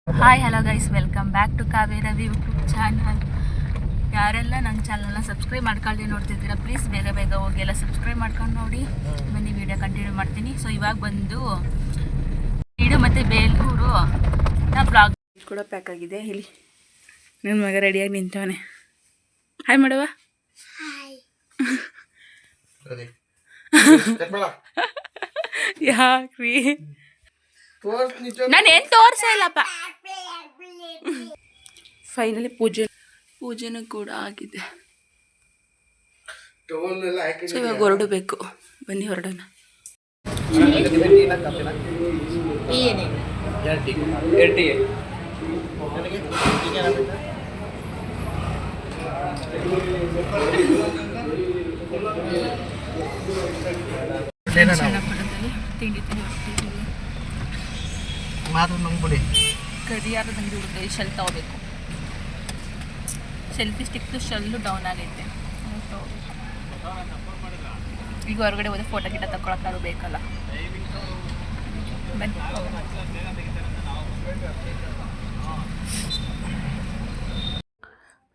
Hi hello guys, welcome back to Kaveri YouTube channel. ಯಾರೆಲ್ಲ ನನ್ನ ಚಾನಲ್ನ ಸಬ್ಸ್ಕ್ರೈಬ್ ಮಾಡ್ಕೊಳ್ಳಿ ನೋಡ್ತಿದ್ದೀರಾ, ಪ್ಲೀಸ್ ಬೇಗ ಬೇಗ ಹೋಗಿ ಎಲ್ಲ ಸಬ್ಸ್ಕ್ರೈಬ್ ಮಾಡ್ಕೊಂಡು ನೋಡಿ. ಬನ್ನಿ ವಿಡಿಯೋ ಕಂಟಿನ್ಯೂ ಮಾಡ್ತೀನಿ. ಸೊ ಇವಾಗ ಬಂದು ಇಡು ಮತ್ತು ಬೇಲೂರು ನಾ ಬ್ಲಾಗ್ ಕೂಡ ಪ್ಯಾಕ್ ಆಗಿದೆ. ಇಲ್ಲಿ ನನ್ನ ಮಗ ರೆಡಿಯಾಗಿ ನಿಂತವನೆ. ಹಾಯ್ ಮಾಡುವ. ಯಾಕ್ರಿ ನಾನೇನು ತೋರಿಸೇ ಇಲ್ಲಪ್ಪ. ಫೈನಲಿ ಪೂಜೆನೂ ಕೂಡ ಆಗಿದೆ. ಸೊ ಇವಾಗ ಹೊರಡಬೇಕು. ಬನ್ನಿ ಹೊರಡೋಣ. ತಿಂಡಿ ಹೊರಟಿದ್ದೀವಿ. ಗಡಿಯಾರದ ಅಂಗಡಿ ಹುಡುಗ ಶೆಲ್ ತಗೋಬೇಕು. ಸೆಲ್ಫಿ ಸ್ಟಿಕ್ದು ಶೆಲ್ಲು ಡೌನ್ ಆಗೈತೆ. ಈಗ ಹೊರಗಡೆ ಹೋದ್ರೆ ಫೋಟೋ ಗಿಟ ತಗೊಳಕ್ಕಾದ್ರು ಬೇಕಲ್ಲ. ಬನ್ನಿ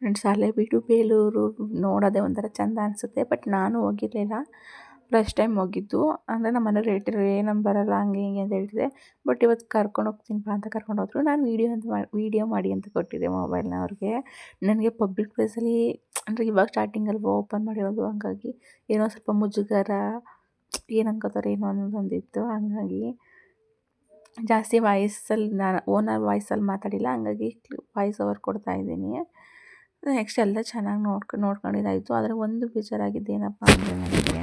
ಫ್ರೆಂಡ್ಸ್, ಹಳೆಬೀಡು ಬೇಲೂರು ನೋಡೋದೇ ಒಂಥರ ಚೆಂದ ಅನಿಸುತ್ತೆ. ಬಟ್ ನಾನು ಹೋಗಿರಲಿಲ್ಲ, ಫಸ್ಟ್ ಟೈಮ್ ಹೋಗಿದ್ದು. ಅಂದರೆ ನಮ್ಮ ಮನೇಲಿ ಹೇಳ್ತಿದ್ರು ಏನಮ್ಮ ಬರಲ್ಲ ಹಂಗೆ ಹಿಂಗೆ ಅಂತ ಹೇಳ್ತಿದ್ದೆ. ಬಟ್ ಇವತ್ತು ಕರ್ಕೊಂಡು ಹೋಗ್ತೀನಿ ಬಾ ಅಂತ ಕರ್ಕೊಂಡು ಹೋದ್ರು. ನಾನು ವೀಡಿಯೋ ಮಾಡಿ ಅಂತ ಕೊಟ್ಟಿದ್ದೆ ಮೊಬೈಲ್ನ ಅವ್ರಿಗೆ. ನನಗೆ ಪಬ್ಲಿಕ್ ಪ್ಲೇಸಲ್ಲಿ ಅಂದರೆ ಇವಾಗ ಸ್ಟಾರ್ಟಿಂಗಲ್ಲಿ ಓಪನ್ ಮಾಡಿರೋದು, ಹಂಗಾಗಿ ಏನೋ ಸ್ವಲ್ಪ ಮುಜುಗರ, ಏನು ಅನ್ಕೋತಾರೆ ಏನೋ ಅನ್ನೋದೊಂದಿತ್ತು. ಹಂಗಾಗಿ ಜಾಸ್ತಿ ವಾಯ್ಸಲ್ಲಿ ನಾನು ಓನರ್ ವಾಯ್ಸಲ್ಲಿ ಮಾತಾಡಿಲ್ಲ, ಹಂಗಾಗಿ ವಾಯ್ಸ್ ಓವರ್ ಕೊಡ್ತಾಯಿದ್ದೀನಿ. ನೆಕ್ಸ್ಟ್ ಎಲ್ಲ ಚೆನ್ನಾಗಿ ನೋಡ್ಕೊಂಡಿದ್ದಾಯಿತು. ಆದರೆ ಒಂದು ಬೇಜಾರಾಗಿದ್ದೇನಪ್ಪ ಅಂದರೆ ನನಗೆ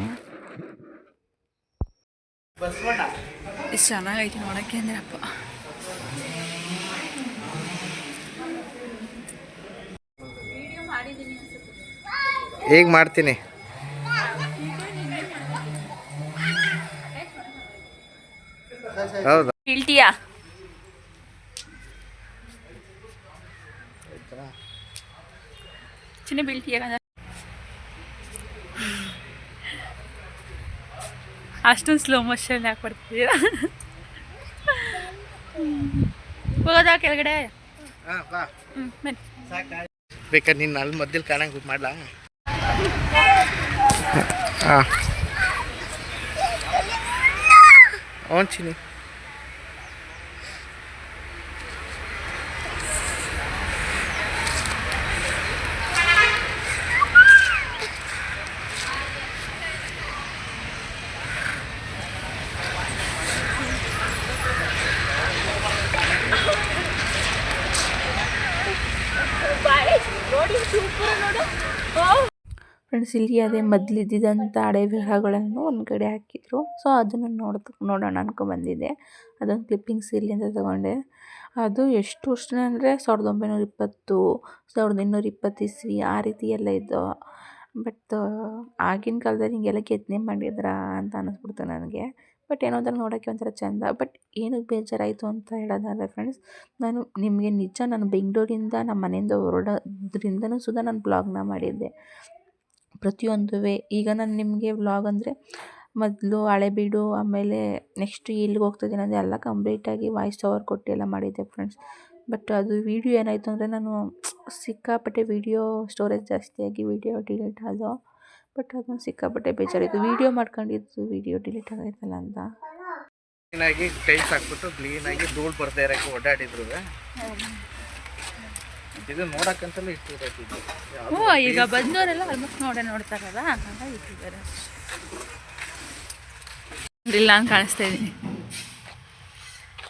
ಎಷ್ಟು ಚೆನ್ನಾಗೈತೆ ನೋಡೋಕ್ಕೆ ಅಂದರೆ ಅಪ್ಪ. ಹೇಗೆ ಮಾಡ್ತೀನಿ ಹೌದಾ? ಬೀಳ್ತೀಯಾ? ಚಿನ್ನ ಬೀಳ್ತೀಯ? ಅಷ್ಟೊಂದು ಸ್ಲೋ ಮೋಷನ್ ಯಾಕೆ ಬರ್ತಿದ್ದೀರಾ? ಹೋಗೋದಾ ಕೆಳಗಡೆ? ಬೇಕಾದ್ರೆ ನೀನು ಅಲ್ಲಿ ಮಧ್ಯದಲ್ಲಿ ಕಾಣಂಗೆ ಮಾಡ್ಲಾ? ಹಾಂ ಚಿನ್ನಿ. ಫ್ರೆಂಡ್ಸ್, ಇಲ್ಲಿ ಅದೇ ಮೊದಲಿದ್ದಂಥ ಹಳೆ ವಿಗ್ರಹಗಳನ್ನು ಒಂದು ಕಡೆ ಹಾಕಿದ್ರು. ಸೊ ಅದನ್ನು ನೋಡೋಣ ಅನ್ಕೊಂಡ್ಬಂದಿದ್ದೆ. ಅದೊಂದು ಕ್ಲಿಪ್ಪಿಂಗ್ಸ್ ಇಲ್ಲಿಂದ ತೊಗೊಂಡೆ. ಅದು ಎಷ್ಟು ವರ್ಷ ಅಂದರೆ 1920, 1820 ಇಸ್ವಿ ಆ ರೀತಿ ಎಲ್ಲ ಇದ್ದು. ಬಟ್ ಆಗಿನ ಕಾಲದಲ್ಲಿ ಹಿಂಗೆಲ್ಲ ಕೆತ್ತನೆ ಮಾಡಿದ್ರಾ ಅಂತ ಅನ್ನಿಸ್ಬಿಡ್ತು ನನಗೆ. ಬಟ್ ಏನೋ ಒಂಥರ ನೋಡೋಕ್ಕೆ ಒಂಥರ ಚೆಂದ. ಬಟ್ ಏನಕ್ಕೆ ಬೇಜಾರಾಯಿತು ಅಂತ ಹೇಳೋದಾದರೆ ಫ್ರೆಂಡ್ಸ್, ನಾನು ನಿಮಗೆ ನಿಜ ನಾನು ಬೆಂಗಳೂರಿಂದ ನಮ್ಮ ಮನೆಯಿಂದ ಹೊರಡೋದ್ರಿಂದನೂ ಸುಧಾ ನಾನು ಬ್ಲಾಗ್ನ ಮಾಡಿದ್ದೆ ಪ್ರತಿಯೊಂದುವೇ. ಈಗ ನಾನು ನಿಮಗೆ ವ್ಲಾಗ್ ಅಂದರೆ ಮೊದಲು ಹಳೆಬೀಡು, ಆಮೇಲೆ ನೆಕ್ಸ್ಟ್ ಎಲ್ಲಿಗೆ ಹೋಗ್ತಿದ್ದೀನಿ ಅಂದರೆ ಎಲ್ಲ ಕಂಪ್ಲೀಟಾಗಿ ವಾಯ್ಸ್ ಓವರ್ ಕೊಟ್ಟು ಎಲ್ಲ ಮಾಡಿದ್ದೆ ಫ್ರೆಂಡ್ಸ್. ಬಟ್ ಅದು ವೀಡಿಯೋ ಏನಾಯಿತು ಅಂದರೆ ನಾನು ಸಿಕ್ಕಾಪಟ್ಟೆ ವೀಡಿಯೋ ಸ್ಟೋರೇಜ್ ಜಾಸ್ತಿಯಾಗಿ ವೀಡಿಯೋ ಡಿಲೀಟ್ ಆದವು. ಬಟ್ ಅದನ್ನು ಸಿಕ್ಕಾಪಟ್ಟೆ ಬೇಜಾರಾಯಿತು. ವೀಡಿಯೋ ಮಾಡ್ಕೊಂಡಿದ್ದು ವೀಡಿಯೋ ಡಿಲೀಟ್ ಆಗೈತಲ್ಲ ಅಂತ. ಕ್ಲೀನಾಗಿ ಟೈಲ್ಸ್ ಹಾಕ್ಬಿಟ್ಟು ಕ್ಲೀನಾಗಿ ಧೂಳು ಬರ್ತಾ ಇರೋಕ್ಕೆ ಓಡಾಡಿದ್ರು. ಇದು ನೋಡಕ್ಕಂತಲೇ ಇಟ್ಟಿರೋದು. ಓ, ಈಗ ಬಂದವರೆಲ್ಲ ಆಲ್ಮೋಸ್ಟ್ ನೋಡ್ತಾರಲ್ಲ, ಹಾಗಾಗಿ ಇಟ್ಟಿದ್ದಾರೆ. ಇಲ್ಲ ಅಂತ ಕಾಣಿಸ್ತಾ ಇದ್ದೀನಿ,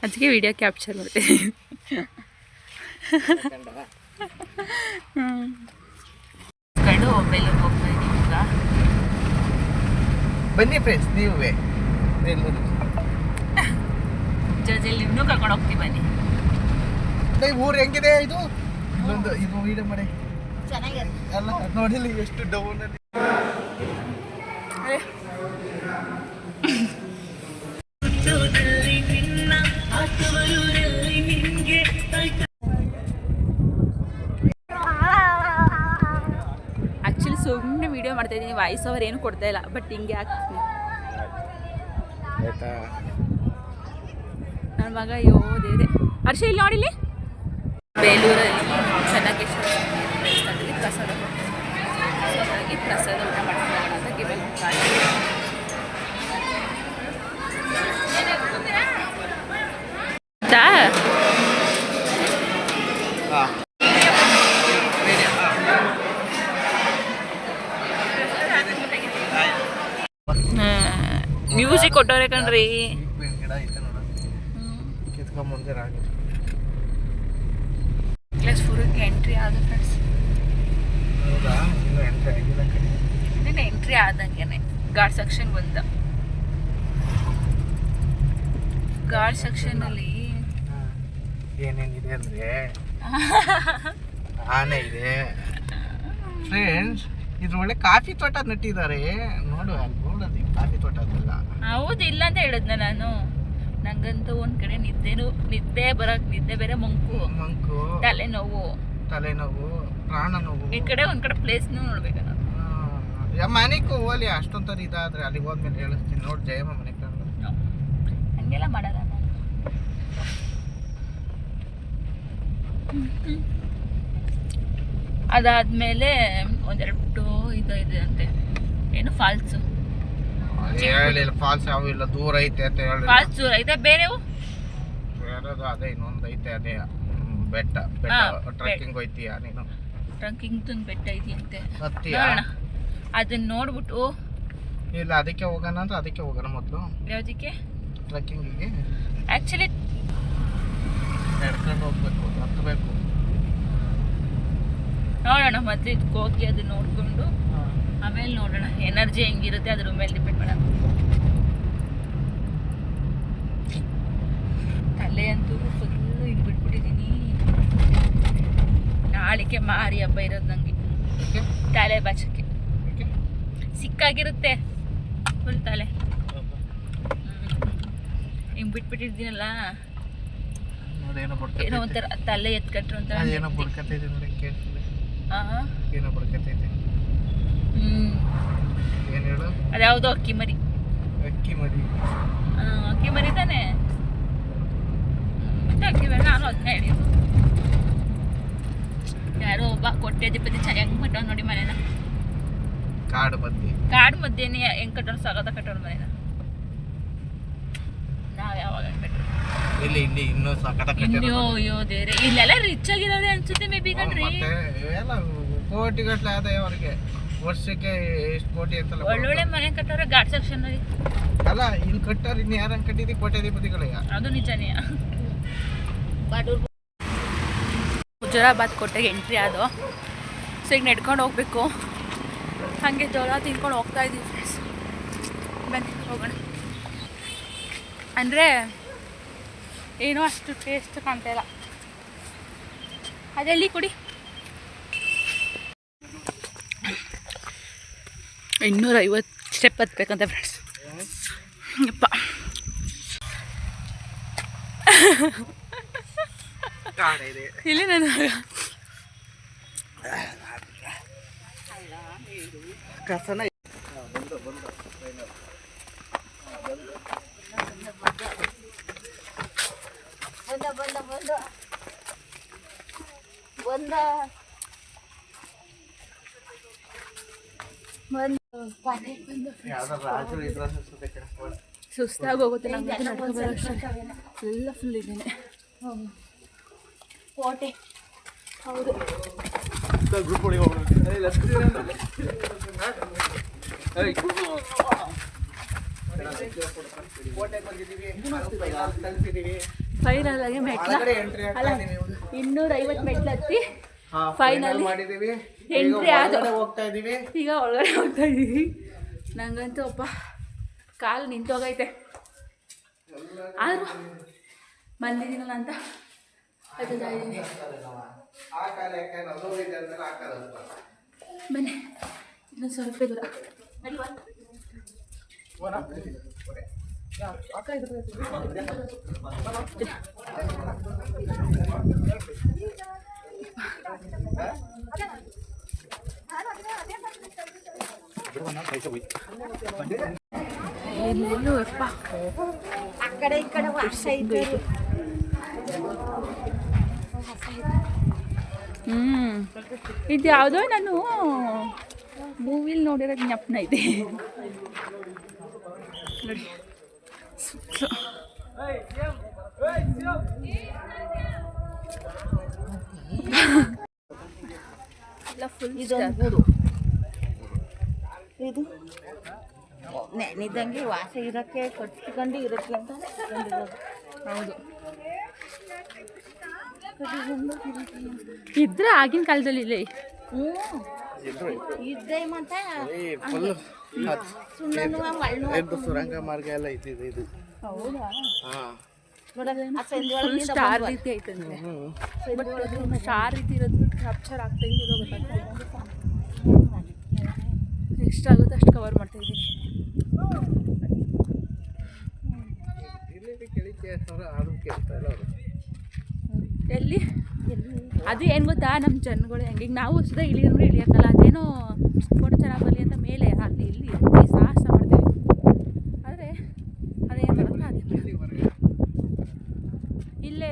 ಅದಕ್ಕೆ ವಿಡಿಯೋ ಕ್ಯಾಪ್ಚರ್ ಮಾಡ್ತೀನಿ. ಕಡು ಬೇಲೂರು ಹೋಗ್ತಾ ಇದ್ದೀವಿ ಈಗ. ಬನ್ನಿ ಫ್ರೆಂಡ್ಸ್, ನೀವೇ ಜೊತೆಲಿ ಇನ್ನೂ ಕರ್ಕೊಂಡು ಹೋಗ್ತೀವಿ. ಬನ್ನಿ. ಊರು ಹೆಂಗಿದೆ ಇದು? ಇದು ವೀಡಿಯೋ ಮಾಡಿ ಅಲ್ಲ ನೋಡಿಲ್ಲ ಎಷ್ಟು ಡೌನ್ ಅಲ್ಲಿ. ಆ್ಯಕ್ಚುಲಿ ಸುಮ್ಮನೆ ವೀಡಿಯೋ ಮಾಡ್ತಾಯಿದ್ದೀನಿ, ವಾಯ್ಸ್ ಓವರ್ ಏನು ಕೊಡ್ತಾ ಇಲ್ಲ. ಬಟ್ ಹಿಂಗೆ ಆಗ್ತೀನಿ. ಆಯ್ತಾ? ನನ್ನ ಮಗ ಅಯ್ಯೋ ದೇವ್ರೆ. ಹರ್ಷ ಇಲ್ಲಿ ನೋಡಿಲಿ, ಬೇಲೂರಲ್ಲಿ ಚೆನ್ನಕೇಶ್ವರ ದೇವಸ್ಥಾನದಲ್ಲಿ ಪ್ರಸಾದ ಕೊಡ್ತಾರೆ. ಸೊ ಹಾಗಾಗಿ ಪ್ರಸಾದ ಊಟ ಮಾಡ್ಕೊಳ್ಳೋಣ ಅಂತ ಗಿವೆಲ್ ಮ್ಯೂಸಿಕ್ ಕೊಟ್ಟವ್ರೆ ಕಣ್ರಿ. ಗಿಡ ಐತೆ ನೋಡ, ಕಿತ್ಕೊಂಬಂದಿರ ಹಾಗೆ ಕ್ಲಾಸ್ 4ಗೆ ಎಂಟ್ರಿ ಆದ ಫ್ರೆಂಡ್ಸ್. ಹೌದಾ? ಇನ್ನೂ ಎಂಟ್ರಿ ಆಗಿಲ್ಲ ಕಡೆ. ಇನ್ನೇನು ಎಂಟ್ರಿ ಆದಂಗೆನೆ ಗಾರ್ಡ್ ಸೆಕ್ಷನ್ ಬಂದ. ಗಾರ್ಡ್ ಸೆಕ್ಷನಲ್ಲಿ ಏನೇನಿದೆ ಅಂದರೆ ಆನೆ ಇದೆ ಫ್ರೆಂಡ್ಸ್. ಇದ್ರೊಳ್ಳೆ ಕಾಫಿ ತೋಟ ನೆಟ್ಟಿದ್ದಾರೆ ನೋಡು, ಅಲ್ಲಿ ನೋಡೋದು ಕಾಫಿ ತೋಟ ಅದೆಲ್ಲ. ಹೌದು, ಇಲ್ಲ ಅಂತ ಹೇಳಿದ್ನ ನಾನು. ನಂಗಂತೂ ಒಂದ್ ಕಡೆ ನಿದ್ದೆ ಬೇರೆ ಮಂಕು ತಲೆನೋವು ಪ್ರಾಣ ನೋವು. ಈ ಕಡೆ ಒಂದ್ ಕಡೆ ಪ್ಲೇಸ್ನು ನೋಡ್ಬೇಕು ನಾನು. ಮನೆಗೂ ಹೋಲಿ ಅಷ್ಟೊಂಥರ ಇದಾದ್ರೆ ಅಲ್ಲಿಗೆ ಹೋದ್ಮೇಲೆ ಹೇಳಿಸ್ತೀನಿ ನೋಡಿ. ಜಯಮ್ಮ ಮನೆ ಕಂಡು ಹಂಗೆಲ್ಲ ಮಾಡಲ್ಲ ನಾನು. ಅದಾದ್ಮೇಲೆ ಒಂದೆರಡು ಇದೆ ಅಂತೆ, ಏನು ಫಾಲ್ಸ್. ಹೇಳಿಲ್ಲ ಫಾಲ್ಸ್ ಯಾವ ಇಲ್ಲ, ದೂರ ಐತೆ ಅಂತ ಹೇಳಿ. ಫಾಲ್ಸ್ ದೂರ ಐತೆ, ಬೇರೆವು ಬೇರೆದು ಅದೇ ಇನ್ನೊಂದು ಐತೆ, ಅದೇ ಬೆಟ್ಟ ಟ್ರೆಕ್ಕಿಂಗ್ ಹೋಯ್ತೀಯ ನೀನು? ಟ್ರೆಕ್ಕಿಂಗ್ ಬೆಟ್ಟ ಇದೆಯಂತೆ, ಹತ್ತೀಯಾ? ಅದನ್ನ ನೋಡ್ಬಿಟ್ಟು ಇಲ್ಲ ಅದಕ್ಕೆ ಹೋಗೋಣ ಅಂತ, ಅದಕ್ಕೆ ಹೋಗೋಣ ಮೊದಲು. ಯಾವುದಕ್ಕೆ? ಟ್ರೆಕ್ಕಿಂಗಿಗೆ. ಆ್ಯಕ್ಚುಲಿ ನಡ್ಕೊಂಡು ಹೋಗ್ಬೇಕು, ಹತ್ತಬೇಕು. ನೋಡೋಣ ಮತ್ತೆ ಇದಕ್ಕೆ ಹೋಗಿ ಅದು ನೋಡ್ಕೊಂಡು ಆಮೇಲೆ ನೋಡೋಣ ಎನರ್ಜಿ ಹೆಂಗಿರುತ್ತೆ ಅದ್ರ ಮೇಲೆ ಡಿಪೆಂಡ್ ಮಾಡೋಣ. ತಲೆ ಅಂತೂ ಫುಲ್ಲು ಇದು ಬಿಟ್ಬಿಟ್ಟಿದ್ದೀನಿ. ನಾಳಿಕೆ ಮಾರಿ ಹಬ್ಬ ಇರೋದು ನನಗೆ, ತಲೆ ಬಾಚಕ್ಕೆ ಸಿಕ್ಕಾಗಿರುತ್ತೆ ಫುಲ್ ತಲೆ. ಹಿಂಗೆ ಬಿಟ್ಬಿಟ್ಟಿದ್ದೀನಲ್ಲ, ಏನೋ ಒಂಥರ ತಲೆ ಎತ್ಕಟ್ರು ಅಂತ. ಏನೋ ಬುಡ್ಕತ್ತೈತೆ ನೋಡಿ, ಕೇಳ್ತಿದೆ. ಏನೋ ಬುಡ್ಕತ್ತೈತೆ. ಏನು ಹೇಳು? ಅದ್ಯಾವುದೋ ಅಕ್ಕಿ ಮರಿ ತಾನೆ. ಮತ್ತೆ ಅಕ್ಕಿ ಮರಿ ನಾನು ಅದನ್ನ ಹೇಳಿದ್ದು. ಯಾರೋ ಒಬ್ಬ ಕೊಟ್ಟೆದಿಪ್ಪತಿ ಹೆಂಗ್ ಕಟ್ಟೋನು ನೋಡಿ ಮನೇನ. ಕಾಡು ಮಧ್ಯೆನೇ ಹೆಂಗ್ ಕಟ್ಟೋನು, ಸಾಗದ ಕಟ್ಟೋನು ಮನೇನ. ನಾವ್ ಯಾವಾಗ ಕಟ್ಟೋದು ಇಲ್ಲಿ ಇನ್ನೂ ಸಾಕತ್ತ ಕಟ್ಟಿರೋ. ಅಯ್ಯೋ ದೇವ್ರೆ, ಇಲ್ಲೆಲ್ಲ ರಿಚ್ ಆಗಿರೋದೇ ಅನ್ಸುತ್ತೆ ಮೇ ಬಿ ಕಣ್ರಿ. ಎಲ್ಲ ಕೋಟಿಗಟ್ಟಲೆ ಆದಾಯ ಅವ್ರಿಗೆ, ವರ್ಷಕ್ಕೆ ಎಷ್ಟು ಕೋಟಿ ಅಂತಲ್ಲ. ಒಳ್ಳೊಳ್ಳೆ ಮನೆ ಕಟ್ಟೋರೆ ಘಾಟ್ ಸೆಕ್ಷನ್ ಅಲ್ಲಿ. ಅಲ್ಲ ಇಲ್ಲಿ ಕಟ್ಟೋರು ಇನ್ನು ಯಾರಂಗೆ ಕಟ್ಟಿದ್ದಿ, ಕೋಟ್ಯಾಧಿಪತಿಗಳೇ. ಅದು ನಿಜನೇ. ಹುಜರಾಬಾದ್ ಕೋಟೆಗೆ ಎಂಟ್ರಿ ಆದೋ. ಸೊ ಈಗ ನಡ್ಕೊಂಡು ಹೋಗ್ಬೇಕು. ಹಾಗೆ ಜೋಳ ತಿನ್ಕೊಂಡು ಹೋಗ್ತಾ ಇದ್ದೀವಿ ಫ್ರೆಂಡ್ಸ್. ಬನ್ನಿ ಹೋಗೋಣ. ಅಂದರೆ ಏನೋ ಅಷ್ಟು ಟೇಸ್ಟ್ ಕಾಣ್ತಾ ಇಲ್ಲ. ಅದೆಲ್ಲಿ ಕುಡಿ. 250 ಸ್ಟೆಪ್ ಹತ್ಬೇಕಂತ ಫ್ರೆಂಡ್ಸ್. ಯಪ್ಪ ಇಲ್ಲಿ ನಾನು ಕಸನ ಸುಸ್ತಾಗಿ ಹೋಗುತ್ತೆ ನಮಗೆ. ನಡ್ಕೊಂಡು ಬರೋ ಎಲ್ಲ ಫುಲ್ ಇದ್ದೇನೆ. ಕೋಟೆ ಹೌದು. ಫೈನಲ್ ಆಗಿ ಮೆಟ್ಲ 250 ಮೆಟ್ಲು ಹತ್ತಿ ಫೈನಲ್ ಎಂಟ್ರಿ ಆದ. ಈಗ ಒಳಗಡೆ ಹೋಗ್ತಾ ಇದ್ದೀವಿ. ನಂಗಂತೂ ಅಪ್ಪ ಕಾಲು ನಿಂತೋಗೈತೆ. ಆದರೂ ಬಂದಿದ್ದೀನಲ್ಲ ಅಂತ ಹತ್ತಾ ಇದ್ದೀನಿ. ಬನ್ನಿ ಇನ್ನೊಂದು ಸ್ವಲ್ಪ ದೂರ. ಎಲ್ಲೆಲ್ಲೂ ಅಪ್ಪ ಆ ಕಡೆ ಈ ಕಡೆ ವಾಸ ಇದ್ದು ಇದು ಯಾವುದೋ ನಾನು ಮೂವಿಲಿ ನೋಡಿರೋ ಜ್ಞಾಪನ ಇದೆ ನೋಡಿ. ಇದೊಂದು ಗೂಡು, ಇದು ನೆನೆದಂಗೆ ವಾಸ ಇರೋಕ್ಕೆ ಕಟ್ಕೊಂಡು ಇರೋಕ್ಕೆ ಅಂತ ಕಟ್ಕೊಂಡಿರೋದು. ಹೌದು, ಇದ್ರೆ ಆಗಿನ ಕಾಲದಲ್ಲಿ ಇಲ್ಲಿ ಇದ್ದೆ ಮತ್ತೆ ಸುಣ್ಣನು ಮಣ್ಣು ಸುರಂಗ ಮಾರ್ಗ ಎಲ್ಲ ಇದ್ದಿದೆ ಇದು. ಹೌದಾ? ಫುಲ್ ಸ್ಟಾರ್ ರೀತಿ ಐತಂತೆ. ಸ್ಟಾರ್ ರೀತಿ ಇರೋದು ಕ್ಯಾಪ್ಚರ್ ಆಗ್ತಾ ಇದ್ದೀರೋ ಗೊತ್ತಾಗ್ತದೆ. ಎಷ್ಟಾಗುತ್ತೆ ಅಷ್ಟು ಕವರ್ ಮಾಡ್ತಾ ಇದ್ದೀನಿ. ಎಲ್ಲಿ ಅದು ಏನು ಗೊತ್ತಾ, ನಮ್ಮ ಜನಗಳು ಹೆಂಗೆ ನಾವು ಸುಧಾ ಇಳಿದ್ರೆ ಇಳಿಯೋಕ್ಕಲ್ಲ, ಅದೇನೋ ಫೋಟೋ ಚೆನ್ನಾಗಿ ಬರಲಿ ಅಂತ ಮೇಲೆ ಅಲ್ಲಿ ಇಲ್ಲಿ ಸಾಹಸ ಮಾಡ್ತೇವೆ. ಆದರೆ ಅದೇನು ಬರುತ್ತೆ ಅದೇ ಇಲ್ಲೇ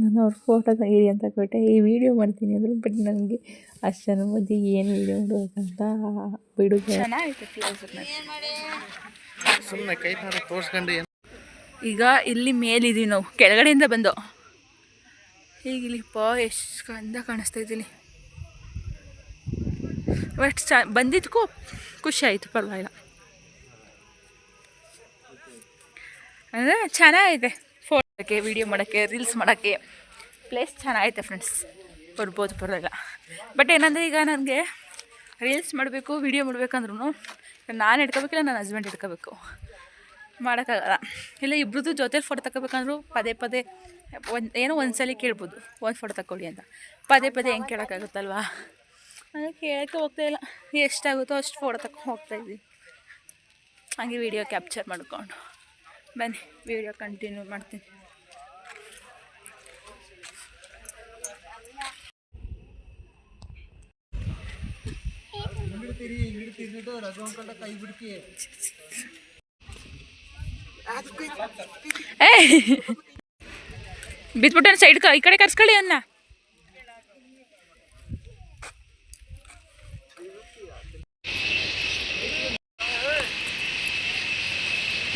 ನಾನು ಅವ್ರ ಫೋಟೋ ತೆಗೀರಿ ಅಂತ ಕೊಟ್ಟೆ, ಈ ವಿಡಿಯೋ ಮಾಡ್ತೀನಿ ಅಂದರು. ಬಟ್ ನನಗೆ ಅಷ್ಟು ಜನ ಮಧ್ಯೆ ಏನು ವಿಡಿಯೋ ಮಾಡೋಕ್ಕಂತ ಬಿಡುಗೆ. ಚೆನ್ನಾಗಿತ್ತು ಸುಮ್ಮನೆ ಕೈ ತೋರಿಸ್ಕೊಂಡು. ಈಗ ಇಲ್ಲಿ ಮೇಲಿದ್ದೀವಿ ನಾವು, ಕೆಳಗಡೆಯಿಂದ ಬಂದು ಹೀಗಿಲ್ಲಿಪ್ಪ ಎಷ್ಟು ಕಂದ ಕಾಣಿಸ್ತಾ ಇದ್ದೀನಿ. ಬಟ್ ಬಂದಿದ್ದಕ್ಕೂ ಖುಷಿ ಆಯಿತು, ಪರವಾಗಿಲ್ಲ. ಅಂದರೆ ಚೆನ್ನಾಗೈತೆ ಫೋಟೋಕ್ಕೆ, ವೀಡಿಯೋ ಮಾಡೋಕ್ಕೆ, ರೀಲ್ಸ್ ಮಾಡೋಕ್ಕೆ ಪ್ಲೇಸ್ ಚೆನ್ನಾಗೈತೆ ಫ್ರೆಂಡ್ಸ್, ಬರ್ಬೋದು ಪರವಾಗಿಲ್ಲ. ಬಟ್ ಏನಂದರೆ ಈಗ ನನಗೆ ರೀಲ್ಸ್ ಮಾಡಬೇಕು, ವೀಡಿಯೋ ಮಾಡಬೇಕಂದ್ರೂ ನಾನು ಇಟ್ಕೋಬೇಕಿಲ್ಲ ನನ್ನ ಹಸ್ಬೆಂಡ್ ಇಟ್ಕೋಬೇಕು, ಮಾಡೋಕ್ಕಾಗಲ್ಲ. ಇಲ್ಲ ಇಬ್ರದ್ದು ಜೊತೆಲಿ ಫೋಟೋ ತಗೋಬೇಕಂದ್ರೂ ಪದೇ ಪದೇ ಏನೋ ಒಂದ್ಸಲ ಕೇಳ್ಬೋದು ಒಂದು ಫೋಟೋ ತಗೊಳ್ಳಿ ಅಂತ. ಪದೇ ಪದೇ ಹೆಂಗೆ ಕೇಳೋಕ್ಕಾಗುತ್ತಲ್ವಾ, ಹಾಗೆ ಕೇಳೋಕ್ಕೆ ಹೋಗ್ತಾಯಿಲ್ಲ. ಎಷ್ಟಾಗುತ್ತೋ ಅಷ್ಟು ಫೋಟೋ ತಗೊಂಡು ಹೋಗ್ತಾಯಿದ್ವಿ. ಹಾಗೆ ವೀಡಿಯೋ ಕ್ಯಾಪ್ಚರ್ ಮಾಡ್ಕೊಂಡು ಬನ್ನಿ, ವೀಡಿಯೋ ಕಂಟಿನ್ಯೂ ಮಾಡ್ತೀನಿ. ಬಿದ್ಬಿಟ್ಟು ಸೈಡ್ ಈ ಕಡೆ ಕರ್ಸ್ಕೊಳ್ಳಿ ಅನ್ನ.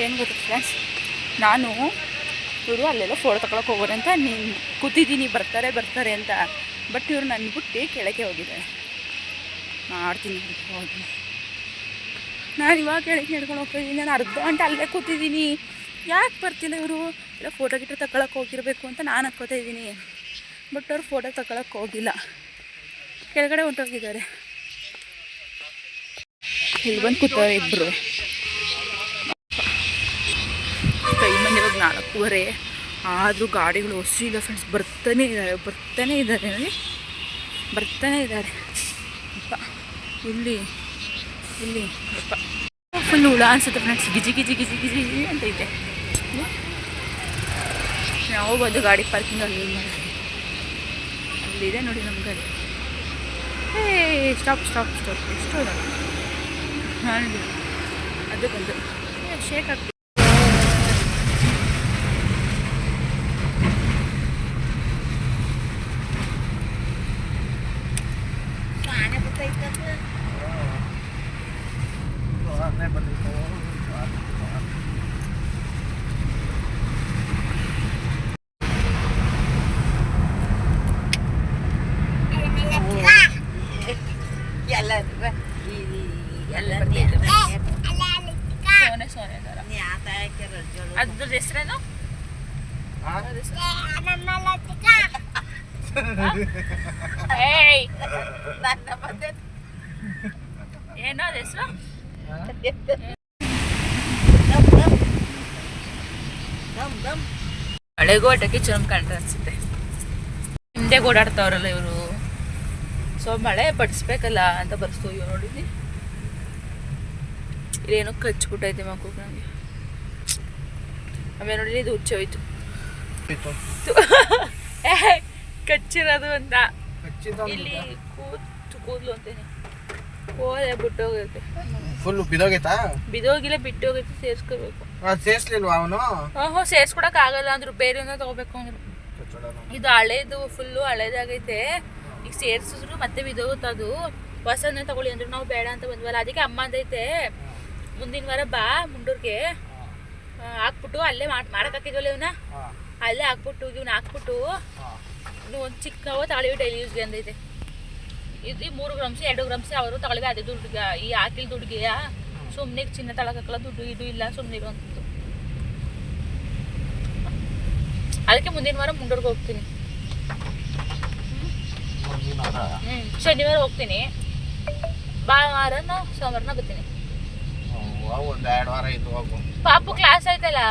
ಏನು ಗೊತ್ತಾ ಫ್ರೆಂಡ್ಸ್, ನಾನು ಇವರು ಅಲ್ಲೆಲ್ಲ ಫೋಟೋ ತಗೊಳಕ್ಕೆ ಹೋಗೋರೆ ಅಂತ ನೀನು ಕೂತಿದ್ದೀನಿ, ಬರ್ತಾರೆ ಅಂತ. ಬಟ್ ಇವರು ನನ್ನ ಬಿಟ್ಟು ಕೆಳಗೆ ಹೋಗಿದ್ದಾರೆ. ಮಾಡ್ತೀನಿ ಹೋಗಿ, ನಾನು ಇವಾಗ ಕೆಳಗೆ ನಡ್ಕೊಂಡು ಹೋಗ್ತಾಯಿದ್ದೀನಿ. ನಾನು ಅರ್ಧ ಗಂಟೆ ಅಲ್ಲೇ ಕೂತಿದ್ದೀನಿ, ಯಾಕೆ ಬರ್ತಿಲ್ಲ ಇವರು? ಇಲ್ಲ ಫೋಟೋ ಗಿಟ ತಗೊಳಕ್ಕೆ ಹೋಗಿರಬೇಕು ಅಂತ ನಾನು ಅನ್ಕೋತಾ ಇದ್ದೀನಿ. ಬಟ್ ಅವ್ರು ಫೋಟೋ ತಗೊಳಕ್ಕೆ ಹೋಗಿಲ್ಲ, ಕೆಳಗಡೆ ಹೊಂಟೋಗಿದ್ದಾರೆ. ಇಲ್ಲಿ ಬಂದು ಕೂತವ್ರೆ ಇಬ್ಬರು. ಟೈಮ್ ಇವಾಗ 4:15 ಆದರೂ ಗಾಡಿಗಳು ಹೊಸಿ ಇಲ್ಲ ಫ್ರೆಂಡ್ಸ್, ಬರ್ತಾನೆ ಇದ್ದಾರೆ ಅಪ್ಪ. ಇಲ್ಲಿ ಅಪ್ಪ ಫುಲ್ ಹುಳ ಅನ್ಸುತ್ತೆ ಫ್ರೆಂಡ್ಸ್, ಗಿಜಿ ಅಂತ ಇದೆ. ನಾವು ಬಂದು ಗಾಡಿ ಪಾರ್ಕಿಂಗ್ ಅಲ್ಲಿ ಅಲ್ಲಿದೆ ನೋಡಿ ನಮ್ಮ ಗಾಡಿ. ಸ್ಟಾಪ್ ಎಷ್ಟು ಹಾಂ ಅದು ಬಂದು ಶೇಕ್ ಆಗ್ತದೆ. ಸೋನೆ ಅದ್ರ ಹೆಸರೇನು? ಏನೋ ಅದ ಹೆಸರು? ಮಳೆಗೋಟಕ್ಕೆ ಚೆನ್ನಾಗಿ ಕಾಣ್ತಾ ಅನ್ಸುತ್ತೆ. ಹಿಂದೆ ಓಡಾಡ್ತಾವ್ರಲ್ಲ ಇವರು, ಸೊ ಮಳೆ ಪಡಿಸ್ಬೇಕಲ್ಲ ಅಂತ ಬರ್ಸ್ತು. ಇವ್ ನೋಡಿದ್ವಿ ಇಲ್ಲೇನೋ ಕಚ್ಬಿಟ್ಟೈತೆ ಮಕ್ಕಳು ನನಗೆ. ಆಮೇಲೆ ನೋಡಿ ಇದು ಹುಚ್ಚೋಯ್ತು, ಕಚ್ಚಿರೋದು ಅಂತ. ಇಲ್ಲಿ ಕೂದಲು ಅಂತೇನೆ ಹೋದೆ ಬಿಟ್ಟೋಗೈತೆ. ಫುಲ್ ಬಿದೋಗೈತಾ? ಬಿದೋಗಿಲ್ಲ, ಬಿಟ್ಟೋಗೈತೆ, ಸೇರಿಸ್ಕೋಬೇಕು. ಅದು ಸೇರಿಸ್ಲಿಲ್ವಾ ಅವನು? ಓಹೋ ಸೇರ್ಸ್ಕೊಡಕ್ ಆಗಲ್ಲ ಅಂದ್ರು, ಬೇರೆಯವ್ರನ್ನ ತಗೋಬೇಕು ಅಂದ್ರು. ಇದು ಹಳೇದು, ಫುಲ್ಲು ಹಳೇದಾಗೈತೆ. ಈಗ ಸೇರ್ಸಿದ್ರು ಮತ್ತೆ ಬಿದ್ದೋಗುತ್ತೆ ಅದು. ಹೊಸದನ್ನೇ ತಗೊಳ್ಳಿ ಅಂದ್ರು, ನಾವು ಬೇಡ ಅಂತ ಬಂದ್ವಲ್ಲ. ಅದಕ್ಕೆ ಅಮ್ಮ ಅಂದೈತೆ ಮುಂದಿನ ವಾರ ಬಾ ಮುಂಡೂರ್ಗೆ, ಹಾಕ್ಬಿಟ್ಟು ಅಲ್ಲೇ ಮಾಡಕ್ ಹಾಕಿದ್ವಲ್ಲ ಇವನ್ನ, ಅಲ್ಲೇ ಹಾಕ್ಬಿಟ್ಟು ಇವ್ನ ಹಾಕ್ಬಿಟ್ಟು ಒಂದು ಚಿಕ್ಕವ ತಗೊಳ್ಳಿ ಡೈಲಿ ಯೂಸ್ಗೆ ಅಂದೈತೆ. ಇದು 3 ಗ್ರಾಮ್ಸ್ 2 ಗ್ರಾಮ್ಸ್ ಅವರು ತಗೊಳ್ಳಿ, ಅದೇ ದುಡ್ಡಿಗೆ ಈ ಹಾಕಿಲ್ ದುಡ್ಡಿಗೆ ಸುಮ್ಮನೆ ಚಿನ್ನ ತಗೊಳಕಲ್ಲ, ದುಡ್ಡು ಇದು ಇಲ್ಲ, ಸುಮ್ಮನೆ ಇರುವಂಥದ್ದು. ಅದಕ್ಕೆ ಮುಂದಿನ ವಾರ ಮುಂಡೂರ್ಗೆ ಹೋಗ್ತೀನಿ. ಶನಿವಾರ ಹೋಗ್ತೀನಿ, ಭಾನುವಾರನ ಸೋಮವಾರನ ಬರ್ತೀನಿ. ಒಂದು 2 ವಾರ ಇದು ಹೋಗು. ಪಾಪು ಕ್ಲಾಸ್ ಆಯ್ತಲ್ಲ,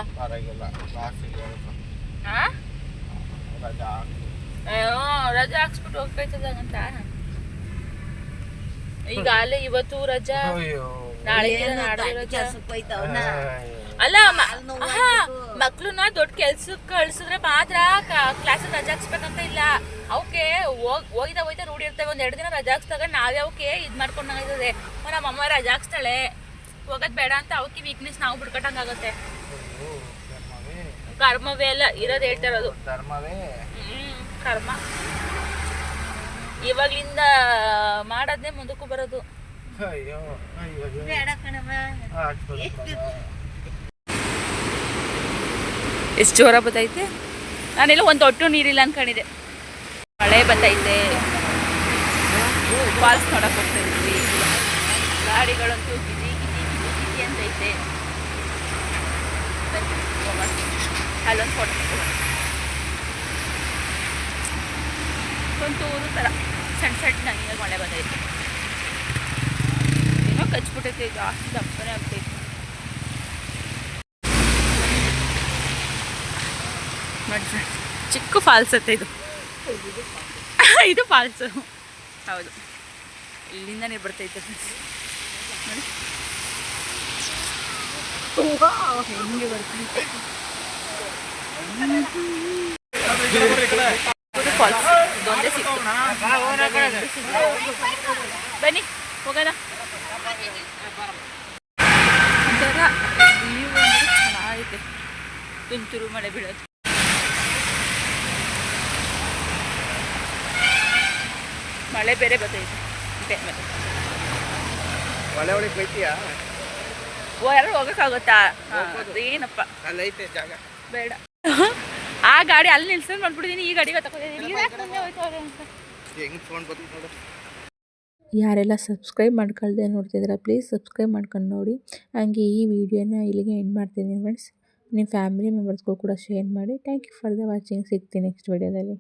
ರಜಾ ಹಾಕ್ಸ್ಬಿಟ್ಟು ಹೋಗ್ತೈತದಂತ. ಈಗ ಅಲ್ಲೇ ಇವತ್ತು ರಜಾ, ನಾಳೆ ರಜಾ. ಅಲ್ಲ ಮಕ್ಳನ್ನ ದೊಡ್ಡ ಕೆಲ್ಸಕ್ಕೆ ಕಳ್ಸಿದ್ರೆ ಮಾತ್ರ ಕ್ಲಾಸ್ ರಜಾ ಹಾಕ್ಸ್ಬೇಕಂತ ಇಲ್ಲ. ಅವಕ್ಕೆ ಹೋಯ್ತಾ ರೂಢಿ ಇರ್ತವೆ. 1-2 ದಿನ ರಜಾ ಹಾಕ್ಸ್ದಾಗ ನಾವೇ ಅವಕ್ಕೆ ಇದು ಮಾಡ್ಕೊಂಡಾಗೈತದೆ. ನಮ್ಮಮ್ಮ ರಜಾ ಹಾಕ್ಸ್ತಾಳೆ, ಹೋಗೋದ್ ಬೇಡ ಅಂತ ಅವಕ್ಕೆ ವೀಕ್ನೆಸ್ ನಾವು ಬಿಡ್ಕಟ್ಟಂಗಾಗತ್ತೆ. ಕರ್ಮವೇ ಅಲ್ಲ ಇರೋದು, ಹೇಳ್ತಾ ಇರೋದು ಕರ್ಮ. ಇವಾಗ್ಲಿಂದ ಮಾಡೋದೇ ಮುಂದಕ್ಕೂ ಬರೋದು. ಎಷ್ಟು ಜೋರ ಬತ್ತೈತೆ. ನಾನೆಲ್ಲ ಒಂದು ತೊಟ್ಟು ನೀರಿಲ್ಲ ಅನ್ಕೊಂಡಿದ್ದೆ. ಮಳೆ ಬತ್ತೈತೆ, ಫಾಲ್ಸ್ ನೋಡಕ್ ಹೋಗ್ತಾ ಇದ್ವಿ. ಗಾಡಿಗಳಂತೂ ಗಿಜಿ ಗಿಜಿ ಗಿಜಿ ಗಿಜಿ ಅಂತೈತೆ. ಅಲ್ಲೊಂದು ಫೋಟೋ ಒಂಚೂರು ಥರ ಸಣ್ಣ ಸಣ್ಣ ನನಗೆ ಮಳೆ ಬಂದೈತೆ. ಏನೋ ಕಚ್ಬಿಟ್ಟೈತೆ, ಜಾಸ್ತಿ ದಪ್ಪನೇ ಆಗ್ತೈತೆ. ನೋಡಿ ಫ್ರೆಂಡ್ಸ್, ಚಿಕ್ಕ ಫಾಲ್ಸ್ ಅತ್ತೆ ಇದು. ಇದು ಫಾಲ್ಸು, ಹೌದು. ಇಲ್ಲಿಂದ ನೀರು ಬರ್ತೈತೆ ಫ್ರೆಂಡ್ಸ್, ನೋಡಿ ಹೆಂಗೆ ಬರ್ತೈತೆ. ಫಾಲ್ಸ್ ಇದೊಂದೇ ಸಿಕ್ತು. ಬನ್ನಿ ಹೋಗೋಣ. ಒಂಥರ ವ್ಯೂ ಅಂದರೆ ಚೆನ್ನಾಗೈತೆ, ತುಂತುರು ಮಳೆ ಬೀಳೋದು. ಮಳೆ ಬೇರೆ ಬರ್ತೈತೆ ಈ ಟೈಮಲ್ಲಿ. ಒಳ್ಳೆ ಒಳಗೆ ಬೈತೀಯಾ? ಯಾರು ಹೋಗೋಕ್ಕಾಗುತ್ತಾ? ಏನಪ್ಪ ಅಲ್ಲೈತೆ ಜಾಗ, ಬೇಡ. ಆ ಗಾಡಿ ಅಲ್ಲಿ ನಿಲ್ಸ್ಕೊಂಡು ಮಾಡ್ಬಿಟ್ಟಿದ್ದೀನಿ, ಈ ಗಾಡಿಗೆ ತಗೊಂಡಿದ್ದೀನಿ. ಹೆಂಗೆ ಫೋನ್ ಬರ್ತದೆ ನೋಡು. ಯಾರೆಲ್ಲ ಸಬ್ಸ್ಕ್ರೈಬ್ ಮಾಡ್ಕೊಳ್ದೆ ನೋಡ್ತಿದ್ದೀರಾ, ಪ್ಲೀಸ್ ಸಬ್ಸ್ಕ್ರೈಬ್ ಮಾಡ್ಕೊಂಡು ನೋಡಿ. ಹಂಗೆ ಈ ವಿಡಿಯೋನ ಇಲ್ಲಿಗೆ ಎಂಡ್ ಮಾಡ್ತಿದ್ದೀನಿ ಫ್ರೆಂಡ್ಸ್. ನಿಮ್ಮ ಫ್ಯಾಮಿಲಿ ಮೆಂಬರ್ಸ್ಗೂ ಕೂಡ ಶೇರ್ ಮಾಡಿ. Thank you for the watching. ಸಿಗ್ತೀನಿ ನೆಕ್ಸ್ಟ್ ವಿಡಿಯೋದಲ್ಲಿ.